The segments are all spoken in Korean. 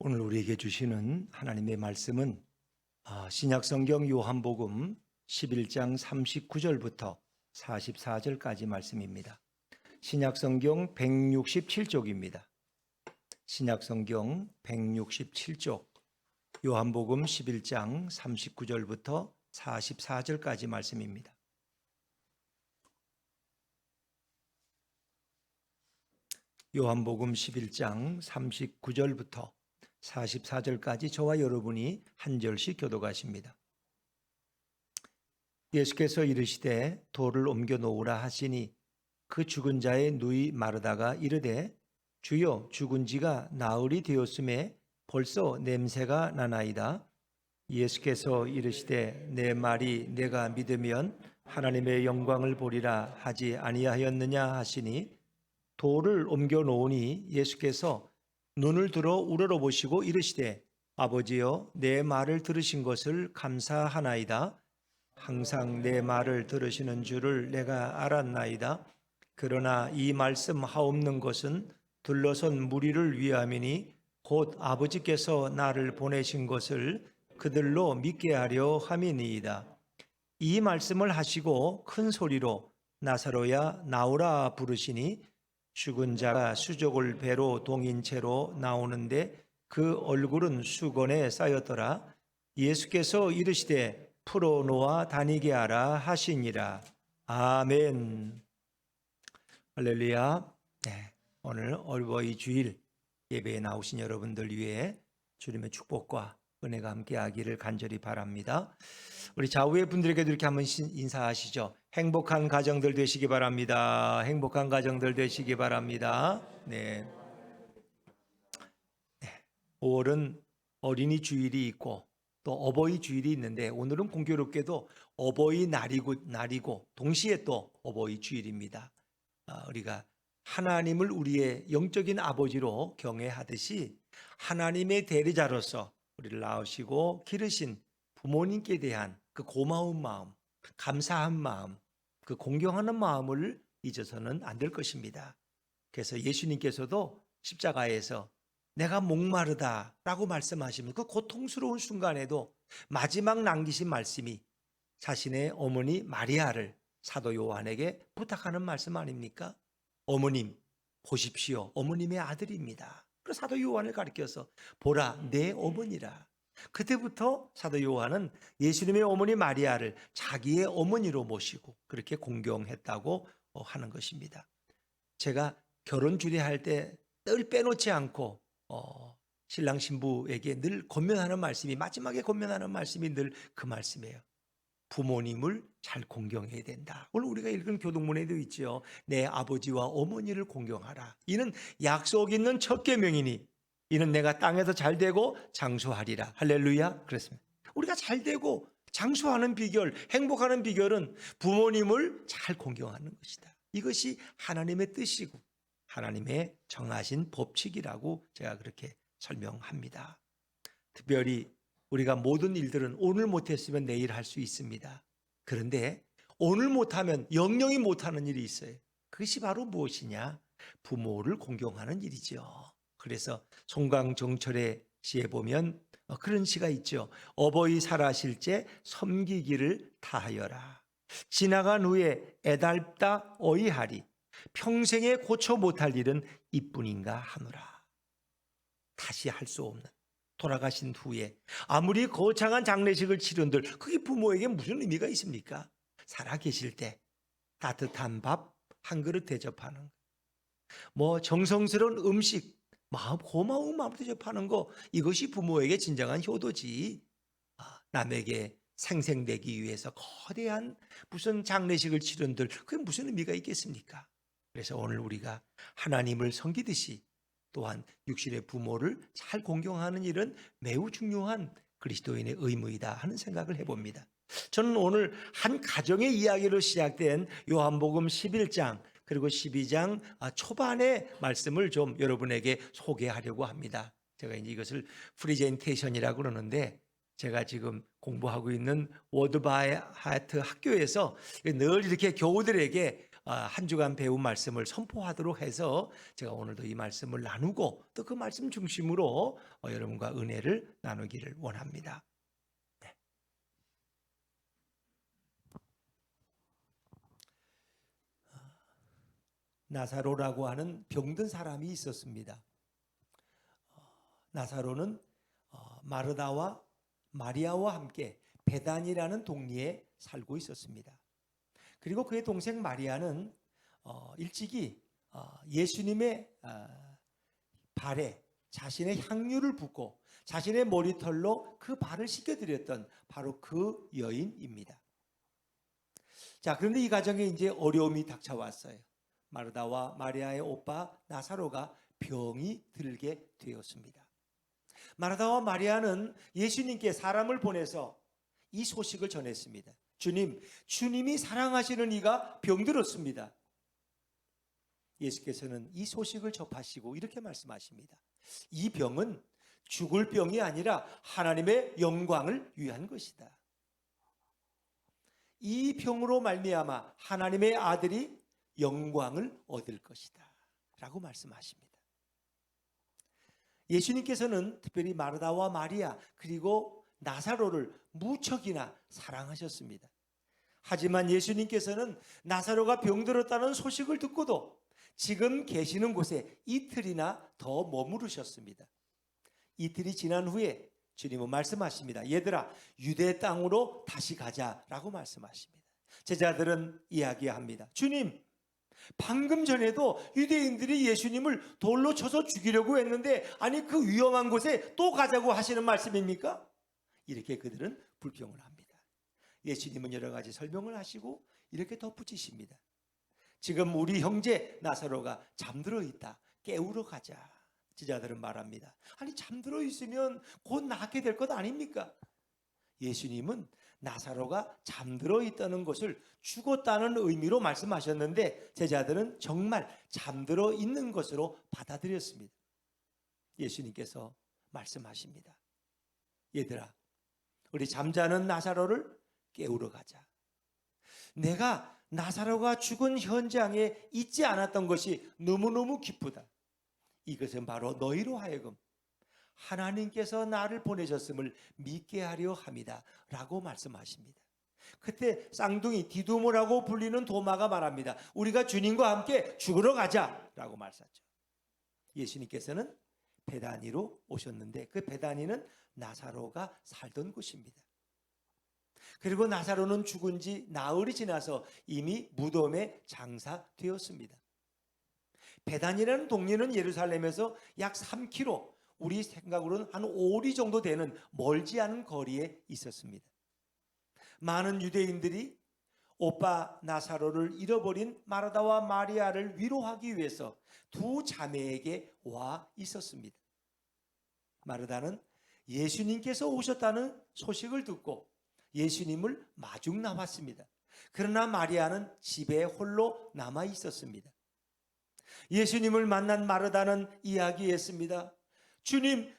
오늘 우리에게 주시는 하나님의 말씀은 신약성경 요한복음 11장 39절부터 44절까지 말씀입니다. 신약성경 167쪽입니다. 신약성경 167쪽 요한복음 11장 39절부터 44절까지 말씀입니다. 요한복음 11장 39절부터 44절까지 저와 여러분이 한 절씩 교독하십니다. 예수께서 이르시되 돌을 옮겨 놓으라 하시니 그 죽은 자의 누이 마르다가 이르되 주여 죽은 지가 나흘이 되었음에 벌써 냄새가 나나이다. 예수께서 이르시되 내 말이 내가 믿으면 하나님의 영광을 보리라 하지 아니하였느냐 하시니 돌을 옮겨 놓으니 예수께서 눈을 들어 우러러보시고 이르시되 아버지여 내 말을 들으신 것을 감사하나이다. 항상 내 말을 들으시는 줄을 내가 알았나이다. 그러나 이 말씀 하옵는 것은 둘러선 무리를 위함이니 곧 아버지께서 나를 보내신 것을 그들로 믿게 하려 함이니이다. 이 말씀을 하시고 큰 소리로 나사로야 나오라 부르시니 죽은 자가 수족을 배로 동인 채로 나오는데 그 얼굴은 수건에 쌓였더라. 예수께서 이르시되 풀어놓아 다니게 하라 하시니라. 아멘. 할렐루야. 네, 오늘 어버이 주일 예배에 나오신 여러분들 위해 주님의 축복과 은혜가 함께하기를 간절히 바랍니다. 우리 좌우의 분들에게도 이렇게 한번 인사하시죠. 행복한 가정들 되시기 바랍니다. 행복한 가정들 되시기 바랍니다. 네. 5월은 어린이 주일이 있고 또 어버이 주일이 있는데 오늘은 공교롭게도 어버이 날이고 동시에 또 어버이 주일입니다. 우리가 하나님을 우리의 영적인 아버지로 경외하듯이 하나님의 대리자로서 우리를 낳으시고 기르신 부모님께 대한 그 고마운 마음, 감사한 마음, 그 공경하는 마음을 잊어서는 안 될 것입니다. 그래서 예수님께서도 십자가에서 내가 목마르다라고 말씀하시면 그 고통스러운 순간에도 마지막 남기신 말씀이 자신의 어머니 마리아를 사도 요한에게 부탁하는 말씀 아닙니까? 어머님 보십시오. 어머님의 아들입니다. 그래서 사도 요한을 가리켜서 보라 내 어머니라. 그때부터 사도 요한은 예수님의 어머니 마리아를 자기의 어머니로 모시고 그렇게 공경했다고 하는 것입니다. 제가 결혼 주례할 때 늘 빼놓지 않고 신랑 신부에게 늘 권면하는 말씀이 마지막에 권면하는 말씀이 늘 그 말씀이에요. 부모님을 잘 공경해야 된다. 오늘 우리가 읽은 교동문에도 있죠. 내 아버지와 어머니를 공경하라. 이는 약속 있는 첫 계명이니 이는 내가 땅에서 잘 되고 장수하리라. 할렐루야. 그렇습니다. 우리가 잘 되고 장수하는 비결, 행복하는 비결은 부모님을 잘 공경하는 것이다. 이것이 하나님의 뜻이고 하나님의 정하신 법칙이라고 제가 그렇게 설명합니다. 특별히 우리가 모든 일들은 오늘 못했으면 내일 할 수 있습니다. 그런데 오늘 못하면 영영이 못하는 일이 있어요. 그것이 바로 무엇이냐? 부모를 공경하는 일이죠. 그래서 송강정철의 시에 보면 그런 시가 있죠. 어버이 살아실제 섬기기를 다하여라. 지나간 후에 애달다 어이하리. 평생에 고쳐 못할 일은 이뿐인가 하노라. 다시 할 수 없는 돌아가신 후에 아무리 거창한 장례식을 치른들 그게 부모에게 무슨 의미가 있습니까? 살아 계실 때 따뜻한 밥 한 그릇 대접하는 거, 정성스러운 음식, 고마운 마음 대접하는 거, 이것이 부모에게 진정한 효도지. 남에게 생생되기 위해서 거대한 무슨 장례식을 치른들 그게 무슨 의미가 있겠습니까? 그래서 오늘 우리가 하나님을 섬기듯이 또한 육신의 부모를 잘 공경하는 일은 매우 중요한 그리스도인의 의무이다 하는 생각을 해봅니다. 저는 오늘 한 가정의 이야기로 시작된 요한복음 11장 그리고 12장 초반의 말씀을 좀 여러분에게 소개하려고 합니다. 제가 이제 이것을 프리젠테이션이라고 그러는데 제가 지금 공부하고 있는 워드 바이 하트 학교에서 늘 이렇게 교우들에게 한 주간 배운 말씀을 선포하도록 해서 제가 오늘도 이 말씀을 나누고 또 그 말씀 중심으로 여러분과 은혜를 나누기를 원합니다. 네. 나사로라고 하는 병든 사람이 있었습니다. 나사로는 마르다와 마리아와 함께 베단이라는 동리에 살고 있었습니다. 그리고 그의 동생 마리아는 일찍이 예수님의 발에 자신의 향유를 붓고 자신의 머리털로 그 발을 씻겨드렸던 바로 그 여인입니다. 자, 그런데 이 가정에 이제 어려움이 닥쳐왔어요. 마르다와 마리아의 오빠 나사로가 병이 들게 되었습니다. 마르다와 마리아는 예수님께 사람을 보내서 이 소식을 전했습니다. 주님, 주님이 사랑하시는 이가 병들었습니다. 예수께서는 이 소식을 접하시고 이렇게 말씀하십니다. 이 병은 죽을 병이 아니라 하나님의 영광을 위한 것이다. 이 병으로 말미암아 하나님의 아들이 영광을 얻을 것이다 라고 말씀하십니다. 예수님께서는 특별히 마르다와 마리아 그리고 나사로를 무척이나 사랑하셨습니다. 하지만 예수님께서는 나사로가 병들었다는 소식을 듣고도 지금 계시는 곳에 이틀이나 더 머무르셨습니다. 이틀이 지난 후에 주님은 말씀하십니다. 얘들아, 유대 땅으로 다시 가자라고 말씀하십니다. 제자들은 이야기합니다. 주님, 방금 전에도 유대인들이 예수님을 돌로 쳐서 죽이려고 했는데 아니 그 위험한 곳에 또 가자고 하시는 말씀입니까? 이렇게 그들은 불평을 합니다. 예수님은 여러 가지 설명을 하시고 이렇게 덧붙이십니다. 지금 우리 형제 나사로가 잠들어 있다. 깨우러 가자. 제자들은 말합니다. 아니 잠들어 있으면 곧 낫게 될 것 아닙니까? 예수님은 나사로가 잠들어 있다는 것을 죽었다는 의미로 말씀하셨는데 제자들은 정말 잠들어 있는 것으로 받아들였습니다. 예수님께서 말씀하십니다. 얘들아, 우리 잠자는 나사로를 깨우러 가자. 내가 나사로가 죽은 현장에 있지 않았던 것이 너무너무 기쁘다. 이것은 바로 너희로 하여금 하나님께서 나를 보내셨음을 믿게 하려 함이다 라고 말씀하십니다. 그때 쌍둥이 디두모라고 불리는 도마가 말합니다. 우리가 주님과 함께 죽으러 가자 라고 말했죠. 예수님께서는 베다니로 오셨는데 그 베다니는 나사로가 살던 곳입니다. 그리고 나사로는 죽은 지 나흘이 지나서 이미 무덤에 장사되었습니다. 베단이라는 동네는 예루살렘에서 약 3km, 우리 생각으로는 한 5리 정도 되는 멀지 않은 거리에 있었습니다. 많은 유대인들이 오빠 나사로를 잃어버린 마르다와 마리아를 위로하기 위해서 두 자매에게 와 있었습니다. 마르다는 예수님께서 오셨다는 소식을 듣고 예수님을 마중 나왔습니다. 그러나 마리아는 집에 홀로 남아 있었습니다. 예수님을 만난 마르다는 이야기했습니다.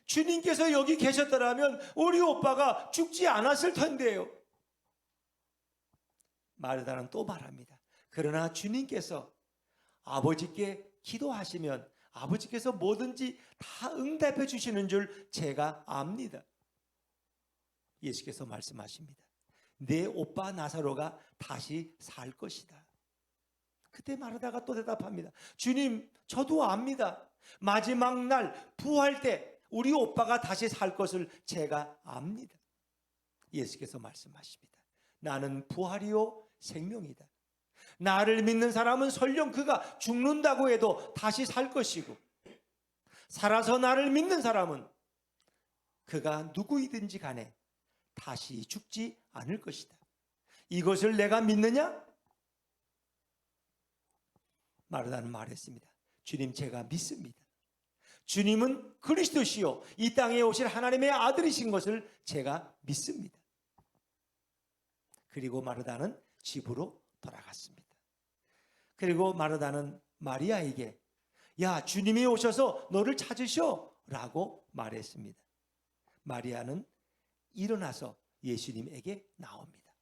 주님께서 여기 계셨더라면 우리 오빠가 죽지 않았을 텐데요. 마르다는 또 말합니다. 그러나 주님께서 아버지께 기도하시면 아버지께서 뭐든지 다 응답해 주시는 줄 제가 압니다. 예수께서 말씀하십니다. 내 오빠 나사로가 다시 살 것이다. 그때 마르다가 또 대답합니다. 주님, 저도 압니다. 마지막 날 부활 때 우리 오빠가 다시 살 것을 제가 압니다. 예수께서 말씀하십니다. 나는 부활이요 생명이다. 나를 믿는 사람은 설령 그가 죽는다고 해도 다시 살 것이고 살아서 나를 믿는 사람은 그가 누구이든지 간에 다시 죽지 않을 것이다. 이것을 내가 믿느냐? 마르다는 말했습니다. 주님, 제가 믿습니다. 주님은 그리스도시요 이 땅에 오실 하나님의 아들이신 것을 제가 믿습니다. 그리고 마르다는 집으로 돌아갔습니다. 그리고 마르다는 마리아에게 야, 주님이 오셔서 너를 찾으셔 라고 말했습니다. 마리아는 일어나서 예수님에게 나옵니다.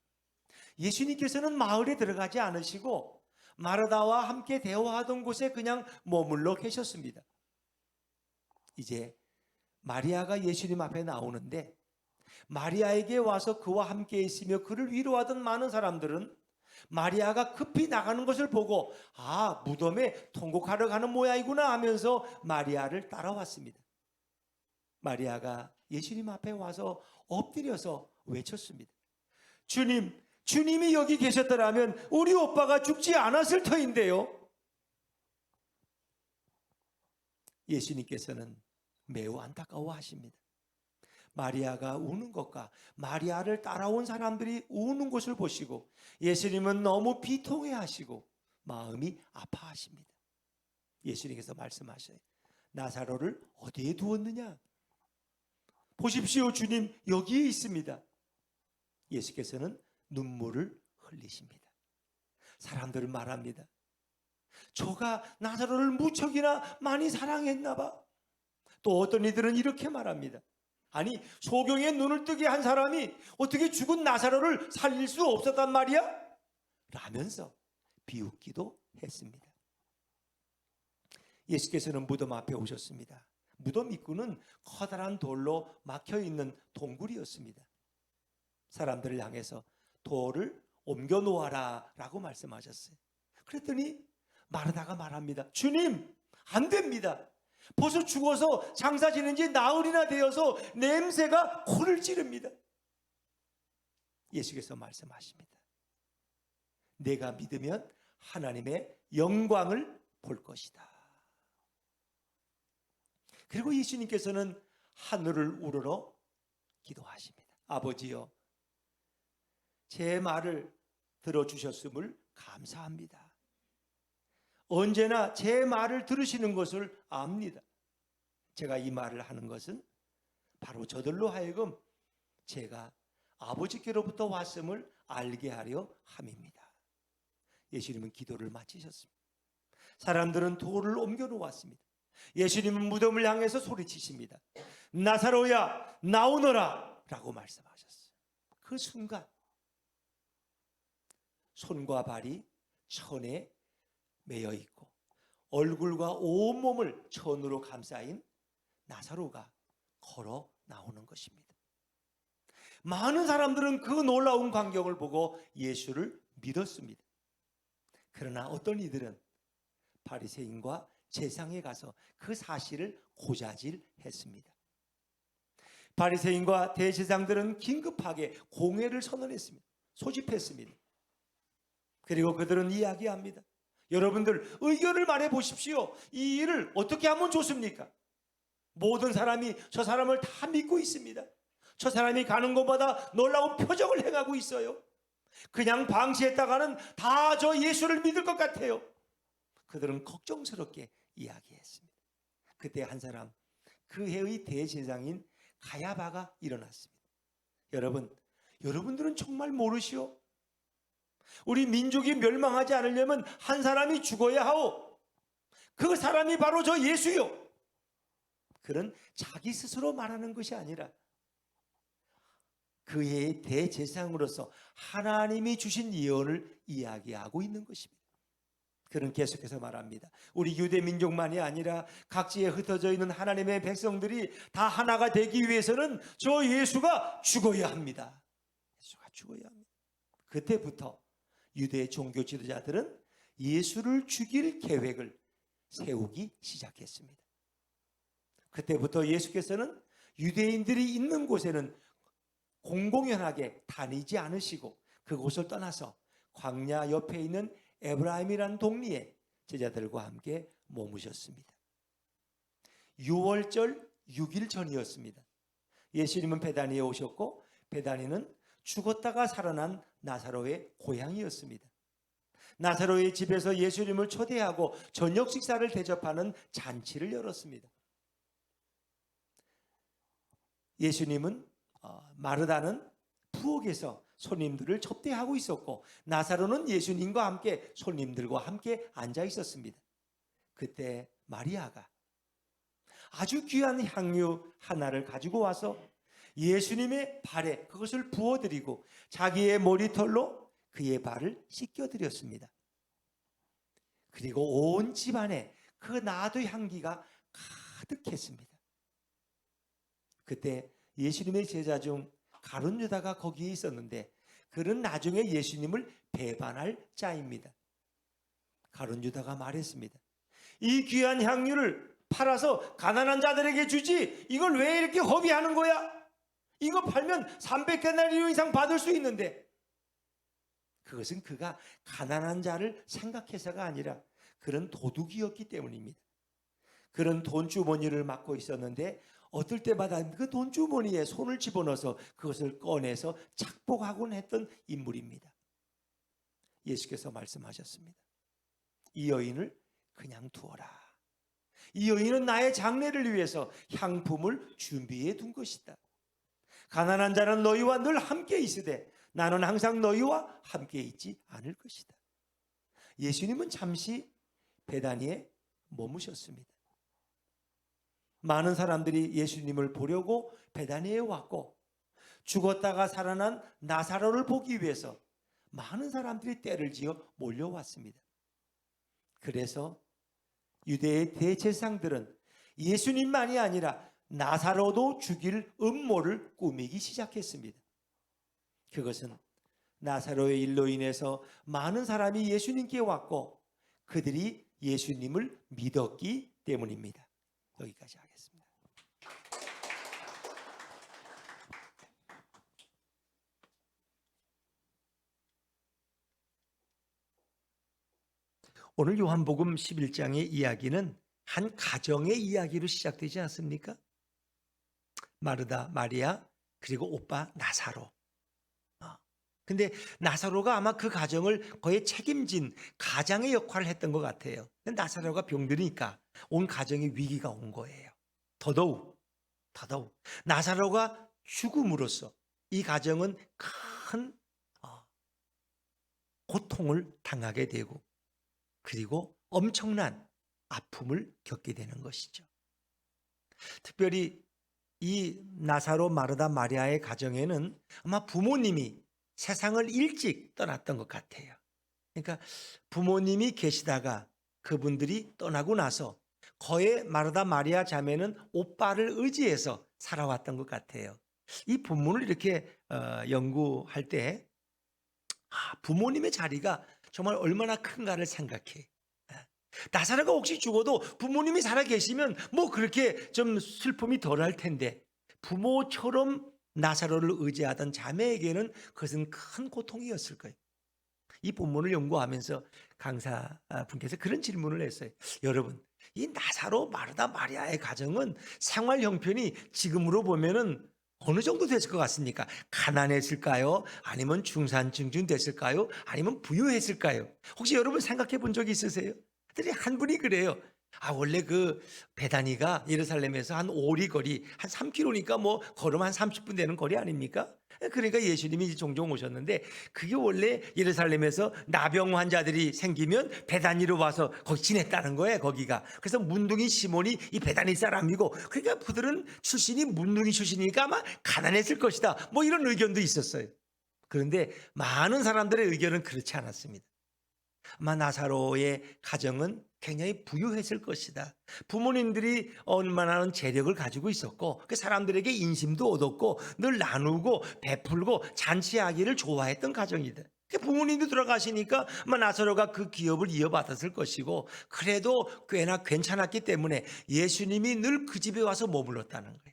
예수님께서는 마을에 들어가지 않으시고 마르다와 함께 대화하던 곳에 그냥 머물러 계셨습니다. 이제 마리아가 예수님 앞에 나오는데 마리아에게 와서 그와 함께 있으며 그를 위로하던 많은 사람들은 마리아가 급히 나가는 것을 보고 무덤에 통곡하러 가는 모양이구나 하면서 마리아를 따라왔습니다. 마리아가 예수님 앞에 와서 엎드려서 외쳤습니다. 주님, 주님이 여기 계셨더라면 우리 오빠가 죽지 않았을 터인데요. 예수님께서는 매우 안타까워하십니다. 마리아가 우는 것과 마리아를 따라온 사람들이 우는 것을 보시고 예수님은 너무 비통해하시고 마음이 아파하십니다. 예수님께서 말씀하셔요. 나사로를 어디에 두었느냐? 보십시오, 주님 여기에 있습니다. 예수께서는 눈물을 흘리십니다. 사람들은 말합니다. 저가 나사로를 무척이나 많이 사랑했나 봐. 또 어떤 이들은 이렇게 말합니다. 아니, 소경의 눈을 뜨게 한 사람이 어떻게 죽은 나사로를 살릴 수 없었단 말이야? 라면서 비웃기도 했습니다. 예수께서는 무덤 앞에 오셨습니다. 무덤 입구는 커다란 돌로 막혀있는 동굴이었습니다. 사람들을 향해서 돌을 옮겨 놓아라 라고 말씀하셨어요. 그랬더니 마르다가 말합니다. 주님, 안 됩니다. 벌써 죽어서 장사 지는 지 나흘이나 되어서 냄새가 코를 찌릅니다. 예수께서 말씀하십니다. 내가 믿으면 하나님의 영광을 볼 것이다. 그리고 예수님께서는 하늘을 우러러 기도하십니다. 아버지여, 제 말을 들어주셨음을 감사합니다. 언제나 제 말을 들으시는 것을 압니다. 제가 이 말을 하는 것은 바로 저들로 하여금 제가 아버지께로부터 왔음을 알게 하려 함입니다. 예수님은 기도를 마치셨습니다. 사람들은 돌을 옮겨 놓았습니다. 예수님은 무덤을 향해서 소리치십니다. 나사로야, 나오너라 라고 말씀하셨어요. 그 순간 손과 발이 천에 매여 있고 얼굴과 온몸을 천으로 감싸인 나사로가 걸어 나오는 것입니다. 많은 사람들은 그 놀라운 광경을 보고 예수를 믿었습니다. 그러나 어떤 이들은 바리새인과 제상에 가서 그 사실을 고자질했습니다. 바리새인과 대제사장들은 긴급하게 공회를 선언했습니다. 소집했습니다. 그리고 그들은 이야기합니다. 여러분들 의견을 말해 보십시오. 이 일을 어떻게 하면 좋습니까? 모든 사람이 저 사람을 다 믿고 있습니다. 저 사람이 가는 곳마다 놀라운 표적을 행하고 있어요. 그냥 방치했다가는 다 저 예수를 믿을 것 같아요. 그들은 걱정스럽게 이야기했습니다. 그때 한 사람, 그 해의 대제사장인 가야바가 일어났습니다. 여러분들은 정말 모르시오? 우리 민족이 멸망하지 않으려면 한 사람이 죽어야 하오. 그 사람이 바로 저 예수요. 그는 자기 스스로 말하는 것이 아니라 그의 대제사장으로서 하나님이 주신 예언을 이야기하고 있는 것입니다. 그는 계속해서 말합니다. 우리 유대 민족만이 아니라 각지에 흩어져 있는 하나님의 백성들이 다 하나가 되기 위해서는 저 예수가 죽어야 합니다. 예수가 죽어야 합니다. 그때부터 유대 종교 지도자들은 예수를 죽일 계획을 세우기 시작했습니다. 그때부터 예수께서는 유대인들이 있는 곳에는 공공연하게 다니지 않으시고 그곳을 떠나서 광야 옆에 있는 에브라임이라는 동리에 제자들과 함께 머무셨습니다. 6월절 6일 전이었습니다. 예수님은 베다니에 오셨고 베다니는 죽었다가 살아난 나사로의 고향이었습니다. 나사로의 집에서 예수님을 초대하고 저녁 식사를 대접하는 잔치를 열었습니다. 예수님은 마르다는 부엌에서 손님들을 접대하고 있었고 나사로는 예수님과 함께 손님들과 함께 앉아 있었습니다. 그때 마리아가 아주 귀한 향유 하나를 가지고 와서 예수님의 발에 그것을 부어드리고 자기의 머리털로 그의 발을 씻겨드렸습니다. 그리고 온 집안에 그 나도 향기가 가득했습니다. 그때 예수님의 제자 중 가룟 유다가 거기에 있었는데 그는 나중에 예수님을 배반할 자입니다. 가룟 유다가 말했습니다. 이 귀한 향유를 팔아서 가난한 자들에게 주지 이걸 왜 이렇게 허비하는 거야? 이거 팔면 300데나리온 이상 받을 수 있는데. 그것은 그가 가난한 자를 생각해서가 아니라 그런 도둑이었기 때문입니다. 그런 돈주머니를 맡고 있었는데 어떨 때마다 그 돈주머니에 손을 집어넣어서 그것을 꺼내서 착복하곤 했던 인물입니다. 예수께서 말씀하셨습니다. 이 여인을 그냥 두어라. 이 여인은 나의 장례를 위해서 향품을 준비해 둔 것이다. 가난한 자는 너희와 늘 함께 있으되 나는 항상 너희와 함께 있지 않을 것이다. 예수님은 잠시 베다니에 머무셨습니다. 많은 사람들이 예수님을 보려고 베다니에 왔고 죽었다가 살아난 나사로를 보기 위해서 많은 사람들이 떼를 지어 몰려왔습니다. 그래서 유대의 대제사장들은 예수님만이 아니라 나사로도 죽일 음모를 꾸미기 시작했습니다. 그것은 나사로의 일로 인해서 많은 사람이 예수님께 왔고 그들이 예수님을 믿었기 때문입니다. 여기까지 하겠습니다. 오늘 요한복음 11장의 이야기는 한 가정의 이야기로 시작되지 않습니까? 마르다, 마리아, 그리고 오빠 나사로. 근데 나사로가 아마 그 가정을 거의 책임진 가장의 역할을 했던 것 같아요. 근데 나사로가 병들으니까 온 가정에 위기가 온 거예요. 더더욱 나사로가 죽음으로써 이 가정은 큰 고통을 당하게 되고 그리고 엄청난 아픔을 겪게 되는 것이죠. 특별히 이 나사로, 마르다, 마리아의 가정에는 아마 부모님이 세상을 일찍 떠났던 것 같아요. 그러니까 부모님이 계시다가 그분들이 떠나고 나서 거의 마르다, 마리아 자매는 오빠를 의지해서 살아왔던 것 같아요. 이 본문을 이렇게 연구할 때 부모님의 자리가 정말 얼마나 큰가를 생각해. 나사로가 혹시 죽어도 부모님이 살아 계시면 뭐 그렇게 좀 슬픔이 덜할 텐데 부모처럼 나사로를 의지하던 자매에게는 그것은 큰 고통이었을 거예요. 이 본문을 연구하면서 강사분께서 그런 질문을 했어요. 여러분, 이 나사로, 마르다, 마리아의 가정은 생활 형편이 지금으로 보면은 어느 정도 됐을 것 같습니까? 가난했을까요? 아니면 중산층쯤 됐을까요? 아니면 부유했을까요? 혹시 여러분 생각해 본 적이 있으세요? 한 분이 그래요. 원래 그 베다니가 예루살렘에서 한 오리 거리, 한 3km니까 뭐 걸으면 한 30분 되는 거리 아닙니까? 그러니까 예수님이 종종 오셨는데 그게 원래 예루살렘에서 나병 환자들이 생기면 베다니로 와서 거기 지냈다는 거예요, 거기가. 그래서 문둥이 시몬이 이 베다니 사람이고 그러니까 그들은 출신이 문둥이 출신이니까 아마 가난했을 것이다. 뭐 이런 의견도 있었어요. 그런데 많은 사람들의 의견은 그렇지 않았습니다. 아마 나사로의 가정은 굉장히 부유했을 것이다. 부모님들이 얼마나 재력을 가지고 있었고 그 사람들에게 인심도 얻었고 늘 나누고 베풀고 잔치하기를 좋아했던 가정이다. 부모님도 들어가시니까 아마 나사로가 그 기업을 이어받았을 것이고 그래도 꽤나 괜찮았기 때문에 예수님이 늘 그 집에 와서 머물렀다는 거예요.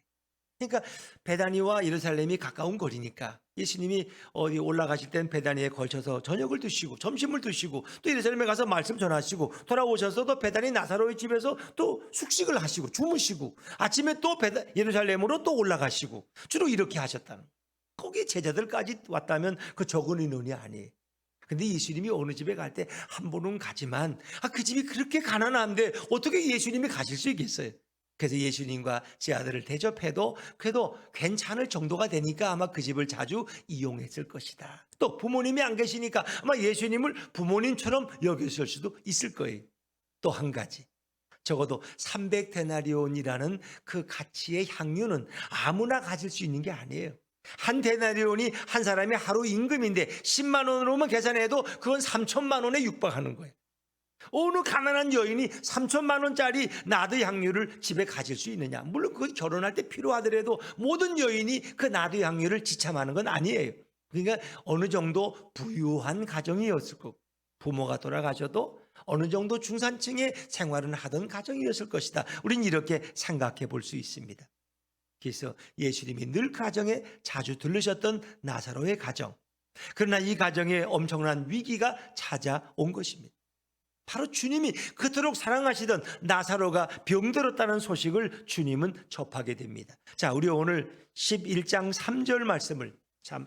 그러니까 베다니와 예루살렘이 가까운 거리니까 예수님이 어디 올라가실 땐 베다니에 걸쳐서 저녁을 드시고 점심을 드시고 또 예루살렘에 가서 말씀 전하시고 돌아오셔서 또 베다니 나사로의 집에서 또 숙식을 하시고 주무시고 아침에 또 예루살렘으로 또 올라가시고 주로 이렇게 하셨다는 거예요. 거기에 제자들까지 왔다면 그 적은 인원이 아니에요. 근데 예수님이 어느 집에 갈 때 한 번은 가지만 그 집이 그렇게 가난한데 어떻게 예수님이 가실 수 있겠어요? 그래서 예수님과 제 아들을 대접해도 그래도 괜찮을 정도가 되니까 아마 그 집을 자주 이용했을 것이다. 또 부모님이 안 계시니까 아마 예수님을 부모님처럼 여겼을 수도 있을 거예요. 또 한 가지, 적어도 300데나리온이라는 그 가치의 향유는 아무나 가질 수 있는 게 아니에요. 한 데나리온이 한 사람의 하루 임금인데 10만 원으로만 계산해도 그건 3천만 원에 육박하는 거예요. 어느 가난한 여인이 3천만 원짜리 나드 향유를 집에 가질 수 있느냐? 물론 그건 결혼할 때 필요하더라도 모든 여인이 그 나드 향유를 지참하는 건 아니에요. 그러니까 어느 정도 부유한 가정이었을 거고, 부모가 돌아가셔도 어느 정도 중산층의 생활은 하던 가정이었을 것이다. 우린 이렇게 생각해 볼 수 있습니다. 그래서 예수님이 늘 가정에 자주 들르셨던 나사로의 가정, 그러나 이 가정에 엄청난 위기가 찾아온 것입니다. 바로 주님이 그토록 사랑하시던 나사로가 병들었다는 소식을 주님은 접하게 됩니다. 자, 우리 오늘 11장 3절 말씀을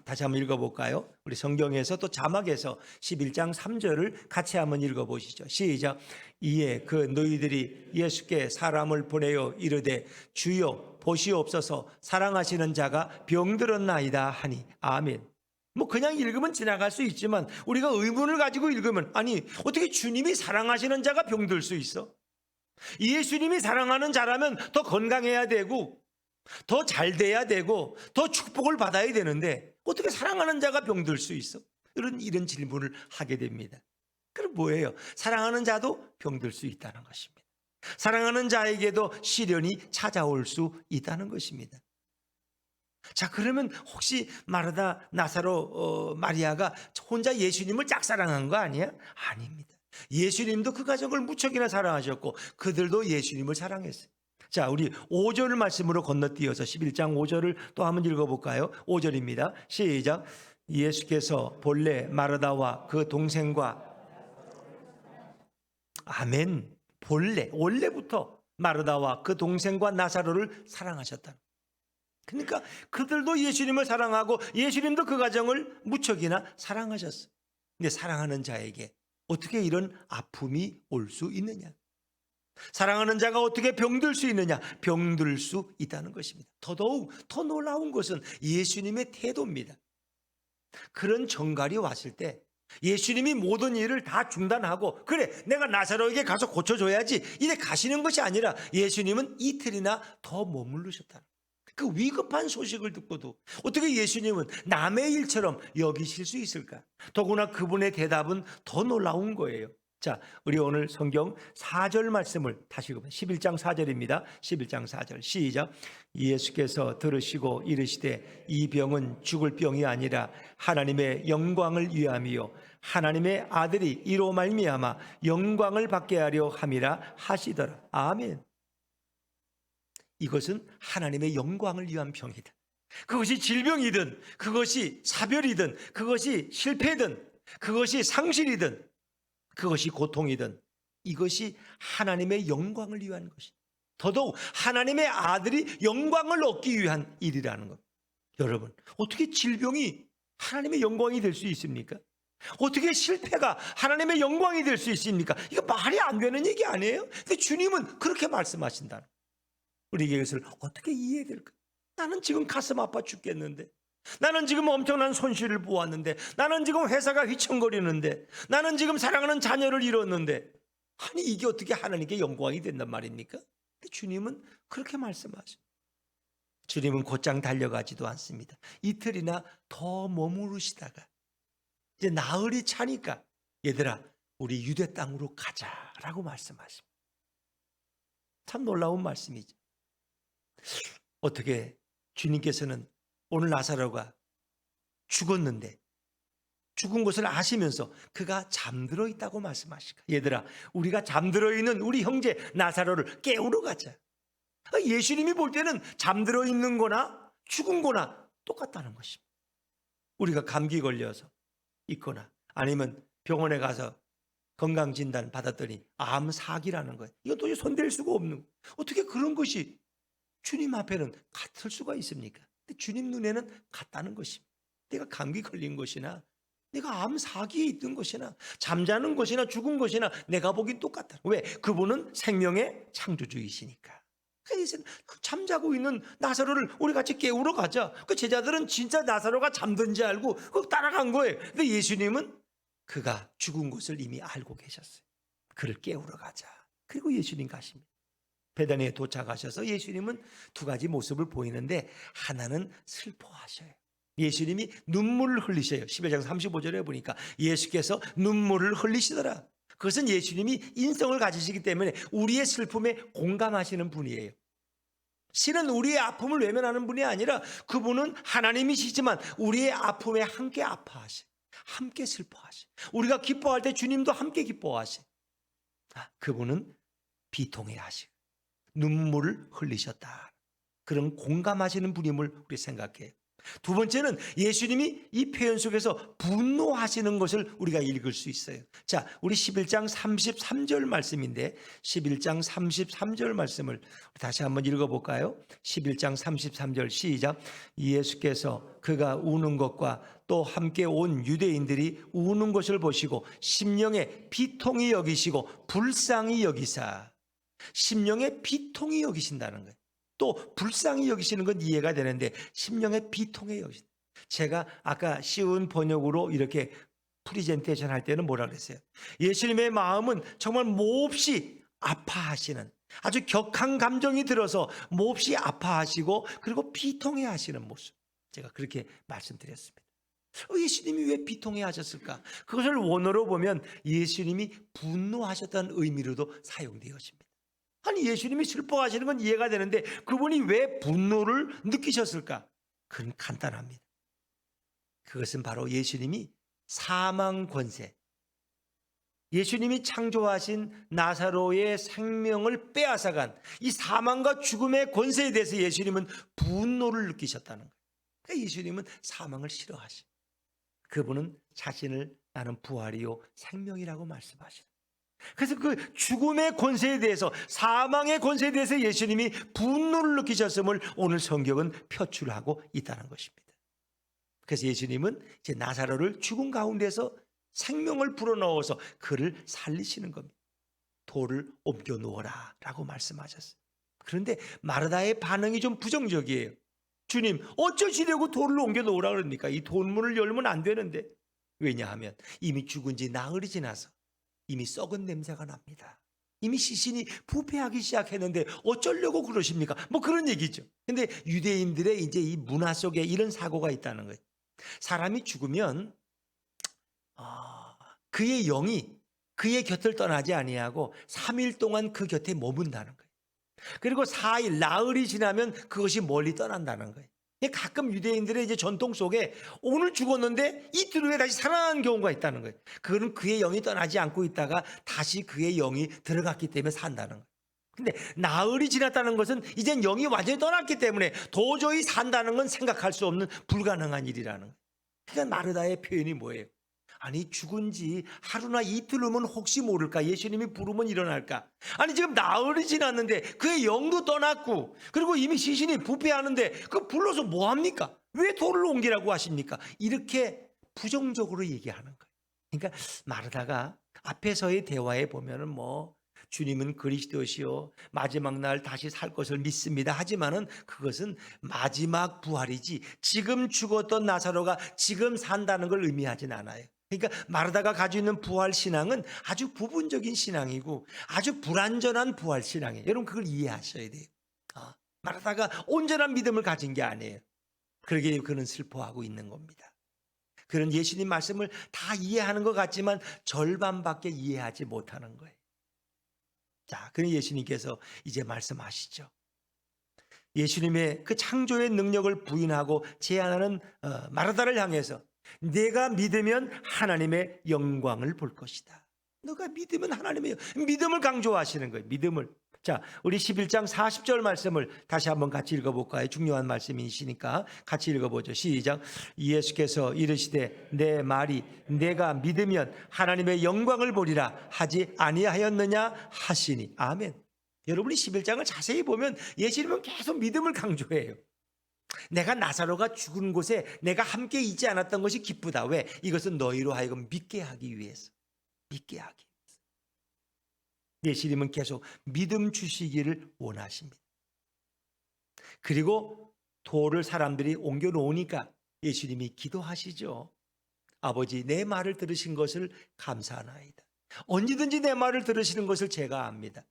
다시 한번 읽어볼까요? 우리 성경에서 또 자막에서 11장 3절을 같이 한번 읽어보시죠. 시작. 이에 그 너희들이 예수께 사람을 보내어 이르되 주여 보시옵소서 사랑하시는 자가 병들었나이다 하니. 아멘. 뭐 그냥 읽으면 지나갈 수 있지만 우리가 의문을 가지고 읽으면, 아니 어떻게 주님이 사랑하시는 자가 병들 수 있어? 예수님이 사랑하는 자라면 더 건강해야 되고 더 잘 돼야 되고 더 축복을 받아야 되는데 어떻게 사랑하는 자가 병들 수 있어? 이런 질문을 하게 됩니다. 그럼 뭐예요? 사랑하는 자도 병들 수 있다는 것입니다. 사랑하는 자에게도 시련이 찾아올 수 있다는 것입니다. 자, 그러면 혹시 마르다, 나사로, 마리아가 혼자 예수님을 짝사랑한 거 아니야? 아닙니다. 예수님도 그 가정을 무척이나 사랑하셨고 그들도 예수님을 사랑했어요. 자, 우리 5절 말씀으로 건너뛰어서 11장 5절을 또 한번 읽어볼까요? 5절입니다. 시작. 예수께서 본래 마르다와 그 동생과, 아멘, 원래부터 마르다와 그 동생과 나사로를 사랑하셨다. 그러니까 그들도 예수님을 사랑하고 예수님도 그 가정을 무척이나 사랑하셨어요. 근데 사랑하는 자에게 어떻게 이런 아픔이 올 수 있느냐? 사랑하는 자가 어떻게 병들 수 있느냐? 병들 수 있다는 것입니다. 더더욱 더 놀라운 것은 예수님의 태도입니다. 그런 정갈이 왔을 때 예수님이 모든 일을 다 중단하고, 그래 내가 나사로에게 가서 고쳐줘야지 이래 가시는 것이 아니라 예수님은 이틀이나 더 머무르셨다. 그 위급한 소식을 듣고도 어떻게 예수님은 남의 일처럼 여기실 수 있을까? 더구나 그분의 대답은 더 놀라운 거예요. 자, 우리 오늘 성경 4절 말씀을 다시 읽어보면 11장 4절입니다. 11장 4절 시작. 예수께서 들으시고 이르시되 이 병은 죽을 병이 아니라 하나님의 영광을 위함이요 하나님의 아들이 이로 말미암아 영광을 받게 하려 함이라 하시더라. 아멘. 이것은 하나님의 영광을 위한 병이다. 그것이 질병이든 그것이 사별이든 그것이 실패든 그것이 상실이든 그것이 고통이든 이것이 하나님의 영광을 위한 것이다. 더더욱 하나님의 아들이 영광을 얻기 위한 일이라는 것. 여러분, 어떻게 질병이 하나님의 영광이 될 수 있습니까? 어떻게 실패가 하나님의 영광이 될 수 있습니까? 이거 말이 안 되는 얘기 아니에요? 근데 주님은 그렇게 말씀하신다. 우리에게 이것을 어떻게 이해해야 될까? 나는 지금 가슴 아파 죽겠는데, 나는 지금 엄청난 손실을 보았는데, 나는 지금 회사가 휘청거리는데, 나는 지금 사랑하는 자녀를 잃었는데, 아니 이게 어떻게 하나님께 영광이 된단 말입니까? 주님은 그렇게 말씀하셔. 주님은 곧장 달려가지도 않습니다. 이틀이나 더 머무르시다가 이제 나흘이 차니까 얘들아 우리 유대 땅으로 가자라고 말씀하십니다. 참 놀라운 말씀이죠. 어떻게 주님께서는 오늘 나사로가 죽었는데 죽은 것을 아시면서 그가 잠들어 있다고 말씀하실까? 얘들아 우리가 잠들어 있는 우리 형제 나사로를 깨우러 가자. 예수님이 볼 때는 잠들어 있는 거나 죽은 거나 똑같다는 것입니다. 우리가 감기 걸려서 있거나 아니면 병원에 가서 건강진단 받았더니 암 사기라는 거예요. 이건 도저히 손댈 수가 없는 거예요. 어떻게 그런 것이 주님 앞에는 같을 수가 있습니까? 근데 주님 눈에는 같다는 것입니다. 내가 감기 걸린 것이나 내가 암 사기에 있던 것이나 잠자는 것이나 죽은 것이나 내가 보긴 똑같다. 왜? 그분은 생명의 창조주이시니까. 그래서 잠자고 있는 나사로를 우리 같이 깨우러 가자. 그 제자들은 진짜 나사로가 잠든지 알고 따라간 거예요. 근데 예수님은 그가 죽은 것을 이미 알고 계셨어요. 그를 깨우러 가자. 그리고 예수님 가십니다. 베다니에 도착하셔서 예수님은 두 가지 모습을 보이는데 하나는 슬퍼하셔요. 예수님이 눈물을 흘리셔요. 11장 35절에 보니까 예수께서 눈물을 흘리시더라. 그것은 예수님이 인성을 가지시기 때문에 우리의 슬픔에 공감하시는 분이에요. 실은 우리의 아픔을 외면하는 분이 아니라 그분은 하나님이시지만 우리의 아픔에 함께 아파하시, 함께 슬퍼하시. 우리가 기뻐할 때 주님도 함께 기뻐하시. 그분은 비통해 하시, 눈물을 흘리셨다. 그런 공감하시는 분임을 우리 생각해요. 두 번째는 예수님이 이 표현 속에서 분노하시는 것을 우리가 읽을 수 있어요. 자, 우리 11장 33절 말씀인데 11장 33절 말씀을 다시 한번 읽어볼까요? 11장 33절 시작. 예수께서 그가 우는 것과 또 함께 온 유대인들이 우는 것을 보시고 심령에 비통히 여기시고 불쌍히 여기사. 심령에 비통히 여기신다는 거예요. 또 불쌍히 여기시는 건 이해가 되는데 심령에 비통해 여기신다. 제가 아까 쉬운 번역으로 이렇게 프리젠테이션 할 때는 뭐라 그랬어요? 예수님의 마음은 정말 몹시 아파하시는, 아주 격한 감정이 들어서 몹시 아파하시고 그리고 비통해 하시는 모습. 제가 그렇게 말씀드렸습니다. 예수님이 왜 비통해 하셨을까? 그것을 원어로 보면 예수님이 분노하셨다는 의미로도 사용되어집니다. 아니, 예수님이 슬퍼하시는 건 이해가 되는데 그분이 왜 분노를 느끼셨을까? 그건 간단합니다. 그것은 바로 예수님이 사망 권세, 예수님이 창조하신 나사로의 생명을 빼앗아간 이 사망과 죽음의 권세에 대해서 예수님은 분노를 느끼셨다는 거예요. 그러니까 예수님은 사망을 싫어하시. 그분은 자신을 나는 부활이요 생명이라고 말씀하시는. 그래서 그 죽음의 권세에 대해서, 사망의 권세에 대해서 예수님이 분노를 느끼셨음을 오늘 성경은 표출하고 있다는 것입니다. 그래서 예수님은 이제 나사로를 죽음 가운데서 생명을 불어넣어서 그를 살리시는 겁니다. 돌을 옮겨 놓으라 라고 말씀하셨어요. 그런데 마르다의 반응이 좀 부정적이에요. 주님, 어쩌시려고 돌을 옮겨 놓으라 그럽니까? 이 돌문을 열면 안 되는데. 왜냐하면 이미 죽은 지 나흘이 지나서 이미 썩은 냄새가 납니다. 이미 시신이 부패하기 시작했는데 어쩌려고 그러십니까? 뭐 그런 얘기죠. 근데 유대인들의 이제 이 문화 속에 이런 사고가 있다는 거예요. 사람이 죽으면 그의 영이 그의 곁을 떠나지 아니하고 3일 동안 그 곁에 머문다는 거예요. 그리고 4일, 나흘이 지나면 그것이 멀리 떠난다는 거예요. 가끔 유대인들의 이제 전통 속에 오늘 죽었는데 이틀 후에 다시 살아나는 경우가 있다는 거예요. 그거는 그의 영이 떠나지 않고 있다가 다시 그의 영이 들어갔기 때문에 산다는 거예요. 근데 나흘이 지났다는 것은 이젠 영이 완전히 떠났기 때문에 도저히 산다는 건 생각할 수 없는 불가능한 일이라는 거예요. 그러니까 마르다의 표현이 뭐예요? 아니, 죽은 지 하루나 이틀 후면 혹시 모를까? 예수님이 부르면 일어날까? 아니, 지금 나흘이 지났는데 그의 영도 떠났고 그리고 이미 시신이 부패하는데 그 불러서 뭐합니까? 왜 돌을 옮기라고 하십니까? 이렇게 부정적으로 얘기하는 거예요. 그러니까 마르다가 앞에서의 대화에 보면은 뭐 주님은 그리스도시요 마지막 날 다시 살 것을 믿습니다. 하지만은 그것은 마지막 부활이지 지금 죽었던 나사로가 지금 산다는 걸 의미하진 않아요. 그러니까 마르다가 가지고 있는 부활 신앙은 아주 부분적인 신앙이고 아주 불완전한 부활 신앙이에요. 여러분 그걸 이해하셔야 돼요. 마르다가 온전한 믿음을 가진 게 아니에요. 그러기에 그는 슬퍼하고 있는 겁니다. 그는 예수님 말씀을 다 이해하는 것 같지만 절반밖에 이해하지 못하는 거예요. 자, 그럼 예수님께서 이제 말씀하시죠. 예수님의 그 창조의 능력을 부인하고 제안하는 마르다를 향해서 내가 믿으면 하나님의 영광을 볼 것이다. 너가 믿으면 하나님의 믿음을 강조하시는 거예요. 믿음을. 자, 우리 11장 40절 말씀을 다시 한번 같이 읽어볼까요? 중요한 말씀이시니까 같이 읽어보죠. 시작. 예수께서 이르시되 내 말이 내가 믿으면 하나님의 영광을 보리라 하지 아니하였느냐 하시니. 아멘. 여러분이 11장을 자세히 보면 예수님은 계속 믿음을 강조해요. 내가 나사로가 죽은 곳에 내가 함께 있지 않았던 것이 기쁘다. 왜? 이것은 너희로 하여금 믿게 하기 위해서. 믿게 하기 위해서. 예수님은 계속 믿음 주시기를 원하십니다. 그리고 돌을 사람들이 옮겨 놓으니까 예수님이 기도하시죠. 아버지, 내 말을 들으신 것을 감사하나이다. 언제든지 내 말을 들으시는 것을 제가 압니다.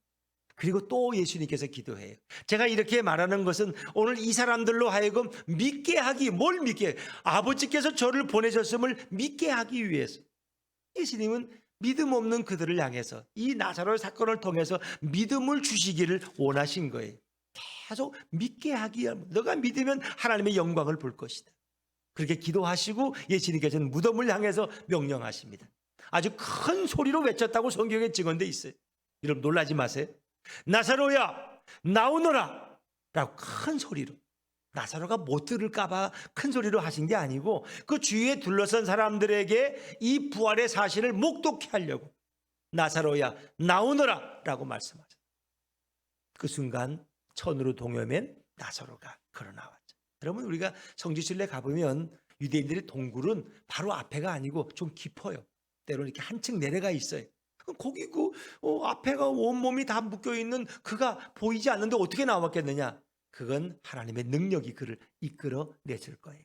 그리고 또 예수님께서 기도해요. 제가 이렇게 말하는 것은 오늘 이 사람들로 하여금 믿게 하기, 뭘 믿게? 아버지께서 저를 보내셨음을 믿게 하기 위해서. 예수님은 믿음 없는 그들을 향해서 이 나사로의 사건을 통해서 믿음을 주시기를 원하신 거예요. 계속 믿게 하기 위함. 너가 믿으면 하나님의 영광을 볼 것이다. 그렇게 기도하시고 예수님께서는 무덤을 향해서 명령하십니다. 아주 큰 소리로 외쳤다고 성경에 증언되어 있어요. 여러분 놀라지 마세요. 나사로야 나오너라 라고 큰 소리로. 나사로가 못 들을까 봐 큰 소리로 하신 게 아니고 그 주위에 둘러선 사람들에게 이 부활의 사실을 목독케 하려고 나사로야 나오너라 라고 말씀하셨어요. 그 순간 천으로 동여맨 나사로가 걸어나왔죠. 여러분 우리가 성지순례 가보면 유대인들의 동굴은 바로 앞에가 아니고 좀 깊어요. 때로는 이렇게 한층 내려가 있어요. 거기 앞에가 온몸이 다 묶여있는 그가 보이지 않는데 어떻게 나왔겠느냐. 그건 하나님의 능력이 그를 이끌어냈을 거예요.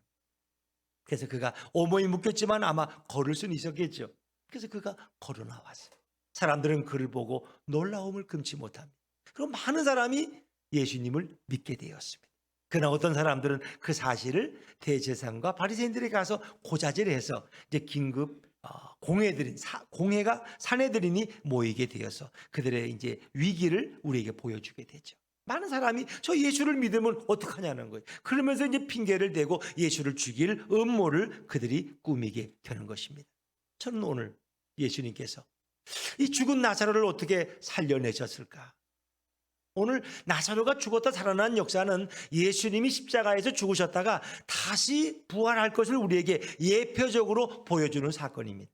그래서 그가 온몸이 묶였지만 아마 걸을 수는 있었겠죠. 그래서 그가 걸어 나왔어요. 사람들은 그를 보고 놀라움을 금치 못합니다. 그럼 많은 사람이 예수님을 믿게 되었습니다. 그러나 어떤 사람들은 그 사실을 대제사장과 바리새인들에게 가서 고자질해서 이제 긴급 공회가 사내들인이 모이게 되어서 그들의 이제 위기를 우리에게 보여주게 되죠. 많은 사람이 저 예수를 믿으면 어떡하냐는 거예요. 그러면서 이제 핑계를 대고 예수를 죽일 음모를 그들이 꾸미게 되는 것입니다. 저는 오늘 예수님께서 이 죽은 나사로를 어떻게 살려내셨을까? 오늘 나사로가 죽었다 살아난 역사는 예수님이 십자가에서 죽으셨다가 다시 부활할 것을 우리에게 예표적으로 보여주는 사건입니다.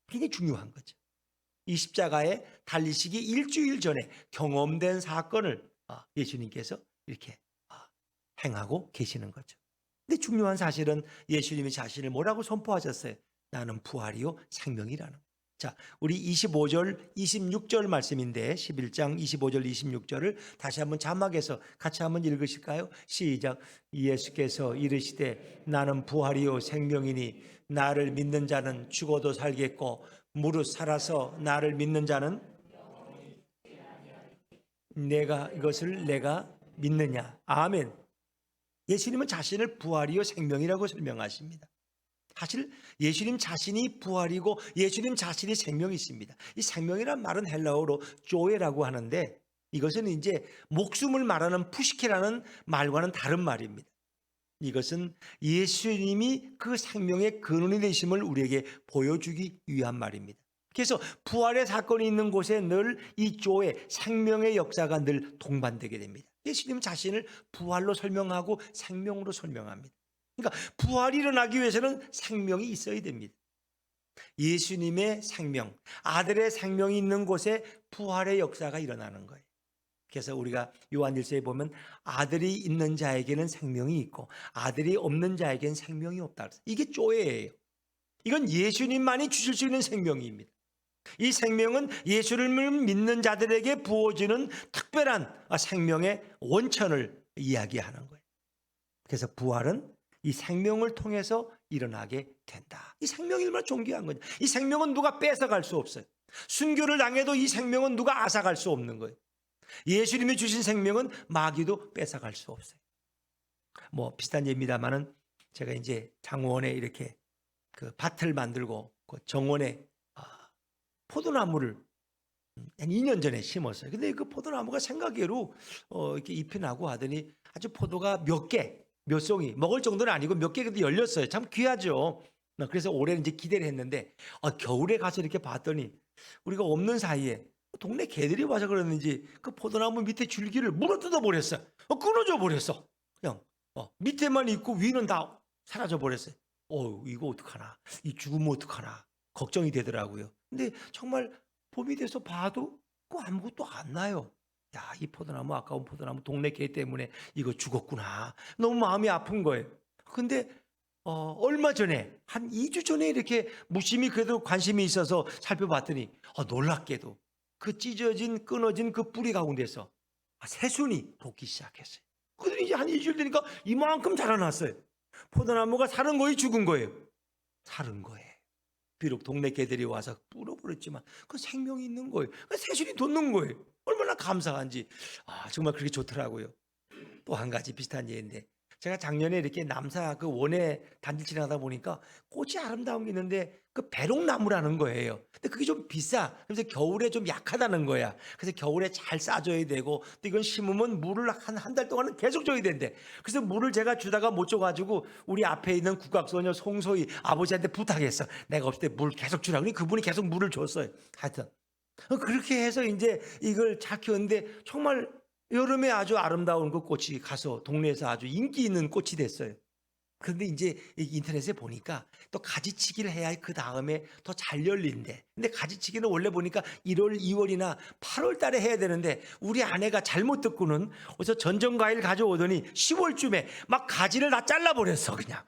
굉장히 중요한 거죠. 이 십자가에 달리시기 일주일 전에 경험된 사건을 예수님께서 이렇게 행하고 계시는 거죠. 근데 중요한 사실은 예수님이 자신을 뭐라고 선포하셨어요? 나는 부활이요 생명이라는 거예요. 자, 우리 25절, 26절 말씀인데 11장 25절, 26절을 다시 한번 자막에서 같이 한번 읽으실까요? 시작. 예수께서 이르시되 나는 부활이요 생명이니 나를 믿는 자는 죽어도 살겠고 무릇 살아서 나를 믿는 자는 이것을 내가 믿느냐. 아멘. 예수님은 자신을 부활이요 생명이라고 설명하십니다. 사실 예수님 자신이 부활이고 예수님 자신이 생명이십니다. 이 생명이란 말은 헬라어로 조에라고 하는데 이것은 이제 목숨을 말하는 푸시케라는 말과는 다른 말입니다. 이것은 예수님이 그 생명의 근원이 되심을 우리에게 보여주기 위한 말입니다. 그래서 부활의 사건이 있는 곳에 늘 이 조의 생명의 역사가 늘 동반되게 됩니다. 예수님 자신을 부활로 설명하고 생명으로 설명합니다. 그러니까 부활이 일어나기 위해서는 생명이 있어야 됩니다. 예수님의 생명, 아들의 생명이 있는 곳에 부활의 역사가 일어나는 거예요. 그래서 우리가 요한일서에 보면 아들이 있는 자에게는 생명이 있고 아들이 없는 자에게는 생명이 없다. 이게 조예예요. 이건 예수님만이 주실 수 있는 생명입니다. 이 생명은 예수를 믿는 자들에게 부어지는 특별한 생명의 원천을 이야기하는 거예요. 그래서 부활은 이 생명을 통해서 일어나게 된다. 이 생명이 얼마나 존귀한 거냐. 이 생명은 누가 뺏어갈 수 없어요. 순교를 당해도 이 생명은 누가 앗아갈 수 없는 거예요. 예수님이 주신 생명은 마귀도 뺏어갈 수 없어요. 뭐 비슷한 예입니다만은 제가 이제 장원에 이렇게 그 밭을 만들고 그 정원에 포도나무를 한 2년 전에 심었어요. 근데 그 포도나무가 생각외로 이렇게 잎이 나고 하더니 아주 포도가 몇 송이 먹을 정도는 아니고 몇 개 근데 열렸어요. 참 귀하죠. 그래서 올해는 이제 기대를 했는데 겨울에 가서 이렇게 봤더니 우리가 없는 사이에 동네 개들이 와서 그러는지 그 포도나무 밑에 줄기를 물어뜯어 버렸어요. 끊어져 버렸어. 그냥 밑에만 있고 위는 다 사라져 버렸어요. 이거 어떡하나. 이 죽으면 어떡하나. 걱정이 되더라고요. 근데 정말 봄이 돼서 봐도 아무것도 안 나요. 야, 이 포도나무 아까운 포도나무 동네 개 때문에 이거 죽었구나. 너무 마음이 아픈 거예요. 근데 얼마 전에 한 2주 전에 이렇게 무심히 그래도 관심이 있어서 살펴봤더니 놀랍게도 그 찢어진 끊어진 그 뿌리 가운데서 새순이 돋기 시작했어요. 그들이 이제 한 2주일 되니까 이만큼 자라났어요. 포도나무가 사는 거예요, 죽은 거예요? 사는 거예요. 비록 동네 개들이 와서 뿌려버렸지만 그 생명이 있는 거예요. 그 새순이 돋는 거예요. 얼마나 감사한지. 정말 그렇게 좋더라고요. 또 한 가지 비슷한 예인데 제가 작년에 이렇게 남사 그 원에 단지 지나가다 보니까 꽃이 아름다운 게 있는데 그 배롱나무라는 거예요. 근데 그게 좀 비싸. 그래서 겨울에 좀 약하다는 거야. 그래서 겨울에 잘 싸줘야 되고 또 이건 심으면 물을 한 달 동안은 계속 줘야 된대. 그래서 물을 제가 주다가 못 줘가지고 우리 앞에 있는 국악소녀 송소희 아버지한테 부탁했어. 내가 없을 때 물 계속 주라. 그러니 그분이 계속 물을 줬어요. 하여튼 그렇게 해서 이제 이걸 잘 키웠는데 정말 여름에 아주 아름다운 그 꽃이 가서 동네에서 아주 인기 있는 꽃이 됐어요. 그런데 이제 인터넷에 보니까 또 가지치기를 해야 그 다음에 더 잘 열린대. 근데 가지치기는 원래 보니까 1월, 2월이나 8월 달에 해야 되는데 우리 아내가 잘못 듣고는 어디서 전정과일 가져오더니 10월쯤에 막 가지를 다 잘라버렸어 그냥.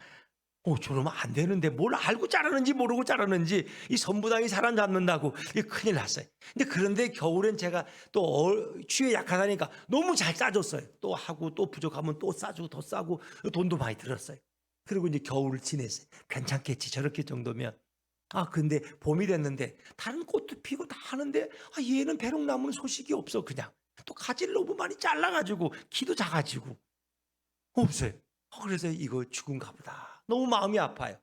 저러면 안 되는데 뭘 알고 자르는지 모르고 자르는지 이 선부당이 사람 잡는다고 이 큰일 났어요. 근데 그런데 겨울엔 제가 또 추위에 약하다니까 너무 잘 싸줬어요. 또 하고 또 부족하면 또 싸주고 더 싸고 돈도 많이 들었어요. 그리고 이제 겨울을 지냈어요. 괜찮겠지 저렇게 정도면. 근데 봄이 됐는데 다른 꽃도 피고 다 하는데 얘는 배롱나무는 소식이 없어 그냥. 또 가지를 너무 많이 잘라가지고 키도 작아지고 없어요. 그래서 이거 죽은가 보다. 너무 마음이 아파요.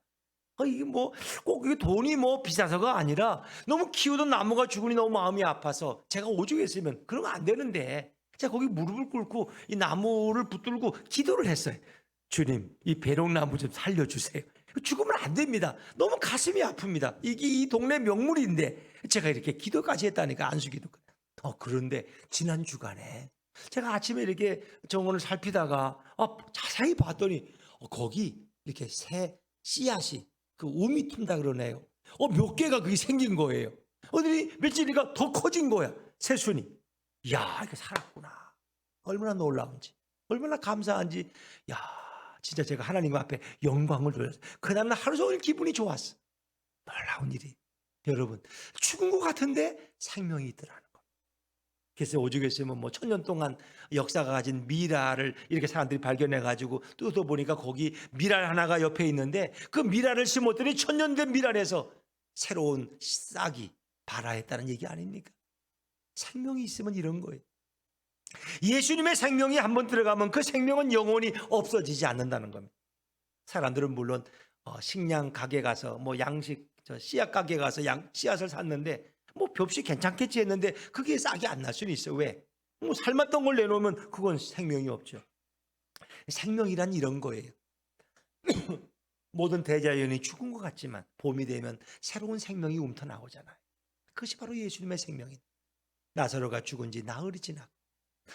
이게 뭐 꼭 이게 돈이 뭐 비싸서가 아니라 너무 키우던 나무가 죽으니 너무 마음이 아파서 제가 오죽했으면 그러면 안 되는데 제가 거기 무릎을 꿇고 이 나무를 붙들고 기도를 했어요. 주님, 이 배롱나무 좀 살려주세요. 죽으면 안 됩니다. 너무 가슴이 아픕니다. 이게 이 동네 명물인데 제가 이렇게 기도까지 했다니까 안수기도까지. 그런데 지난 주간에 제가 아침에 이렇게 정원을 살피다가 자세히 봤더니 거기 이렇게 새 씨앗이 그 우미 튼다 그러네요. 몇 개가 그게 생긴 거예요. 어디 며칠이니까 더 커진 거야. 새순이. 이야, 이거 살았구나. 얼마나 놀라운지, 얼마나 감사한지. 야, 진짜 제가 하나님 앞에 영광을 돌렸어요. 그날 하루 종일 기분이 좋았어. 놀라운 일이. 여러분, 죽은 것 같은데 생명이 있더라는 거. 그래서 오죽했으면 뭐 1000년 동안 역사가 가진 미라를 이렇게 사람들이 발견해가지고 뜯어 보니까 거기 미랄 하나가 옆에 있는데 그 미랄을 심었더니 1000년 된 미랄에서 새로운 싹이 발화했다는 얘기 아닙니까? 생명이 있으면 이런 거예요. 예수님의 생명이 한번 들어가면 그 생명은 영원히 없어지지 않는다는 겁니다. 사람들은 물론 식량 가게 가서 뭐 양식 씨앗 가게 가서 씨앗을 샀는데 뭐 값이 괜찮겠지 했는데 그게 싹이 안 날 수는 있어요. 왜? 뭐 삶았던 걸 내놓으면 그건 생명이 없죠. 생명이란 이런 거예요. 모든 대자연이 죽은 것 같지만 봄이 되면 새로운 생명이 움터나오잖아요. 그것이 바로 예수님의 생명입니다. 나사로가 죽은 지 나흘이 지나고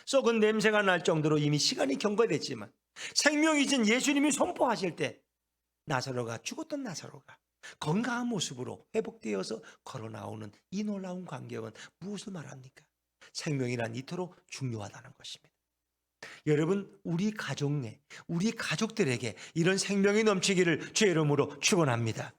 썩은 냄새가 날 정도로 이미 시간이 경과됐지만 생명이신 예수님이 선포하실 때 나사로가 죽었던 나사로가 건강한 모습으로 회복되어서 걸어 나오는 이 놀라운 광경은 무엇을 말합니까? 생명이란 이토록 중요하다는 것입니다. 여러분, 우리 가족 내, 우리 가족들에게 이런 생명이 넘치기를 주의 이름으로 축원합니다.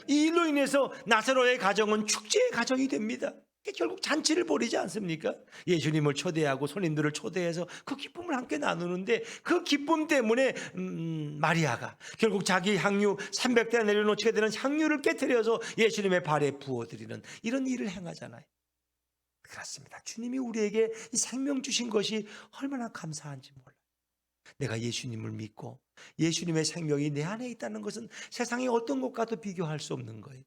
이 일로 인해서 나사로의 가정은 축제의 가정이 됩니다. 결국 잔치를 벌이지 않습니까? 예수님을 초대하고 손님들을 초대해서 그 기쁨을 함께 나누는데 그 기쁨 때문에 마리아가 결국 자기 향유 300대 내려놓게 되는 향유를 깨뜨려서 예수님의 발에 부어드리는 이런 일을 행하잖아요. 그렇습니다. 주님이 우리에게 이 생명 주신 것이 얼마나 감사한지 몰라요. 내가 예수님을 믿고 예수님의 생명이 내 안에 있다는 것은 세상의 어떤 것과도 비교할 수 없는 거예요.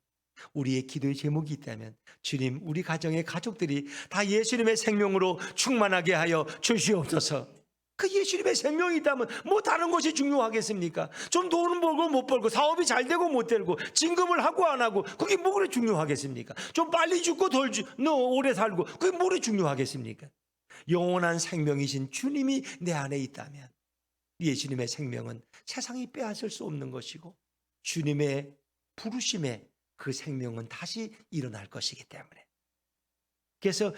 우리의 기도의 제목이 있다면 주님, 우리 가정의 가족들이 다 예수님의 생명으로 충만하게 하여 주시옵소서. 그 예수님의 생명이 있다면 뭐 다른 것이 중요하겠습니까? 좀 돈은 벌고 못 벌고 사업이 잘 되고 못 되고 진급을 하고 안 하고 그게 뭐가 중요하겠습니까? 좀 빨리 죽고 오래 살고 그게 뭐가 중요하겠습니까? 영원한 생명이신 주님이 내 안에 있다면 예수님의 생명은 세상이 빼앗을 수 없는 것이고 주님의 부르심에 그 생명은 다시 일어날 것이기 때문에. 그래서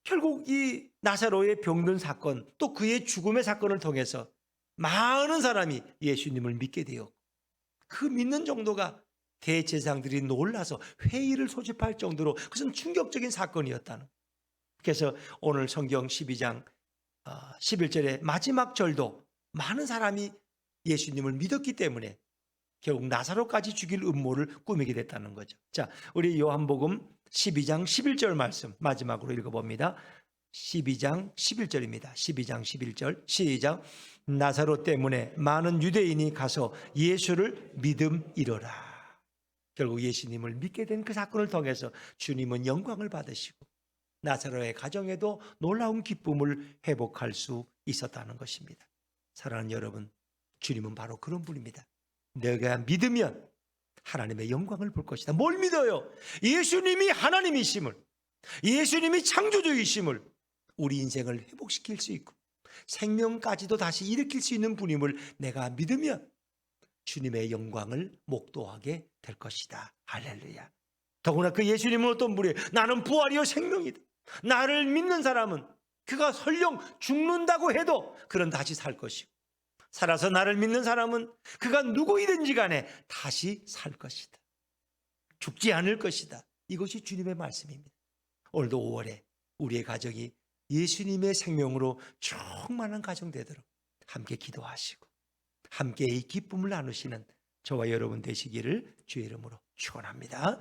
결국 이 나사로의 병든 사건 또 그의 죽음의 사건을 통해서 많은 사람이 예수님을 믿게 되었고 그 믿는 정도가 대제사장들이 놀라서 회의를 소집할 정도로 그것은 충격적인 사건이었다는. 그래서 오늘 성경 12장 11절의 마지막 절도 많은 사람이 예수님을 믿었기 때문에 결국 나사로까지 죽일 음모를 꾸미게 됐다는 거죠. 자, 우리 요한복음 12장 11절 말씀 마지막으로 읽어봅니다. 12장 11절입니다. 12장 11절 시작. 나사로 때문에 많은 유대인이 가서 예수를 믿음이러라. 결국 예수님을 믿게 된 그 사건을 통해서 주님은 영광을 받으시고 나사로의 가정에도 놀라운 기쁨을 회복할 수 있었다는 것입니다. 사랑하는 여러분, 주님은 바로 그런 분입니다. 내가 믿으면 하나님의 영광을 볼 것이다. 뭘 믿어요? 예수님이 하나님이심을, 예수님이 창조주이심을, 우리 인생을 회복시킬 수 있고 생명까지도 다시 일으킬 수 있는 분임을 내가 믿으면 주님의 영광을 목도하게 될 것이다. 할렐루야. 더구나 그 예수님은 어떤 분이에요? 나는 부활이요 생명이다. 나를 믿는 사람은 그가 설령 죽는다고 해도 그는 다시 살 것이고, 살아서 나를 믿는 사람은 그가 누구이든지 간에 다시 살 것이다. 죽지 않을 것이다. 이것이 주님의 말씀입니다. 오늘도 5월에 우리의 가정이 예수님의 생명으로 충만한 가정 되도록 함께 기도하시고 함께 이 기쁨을 나누시는 저와 여러분 되시기를 주의 이름으로 축원합니다.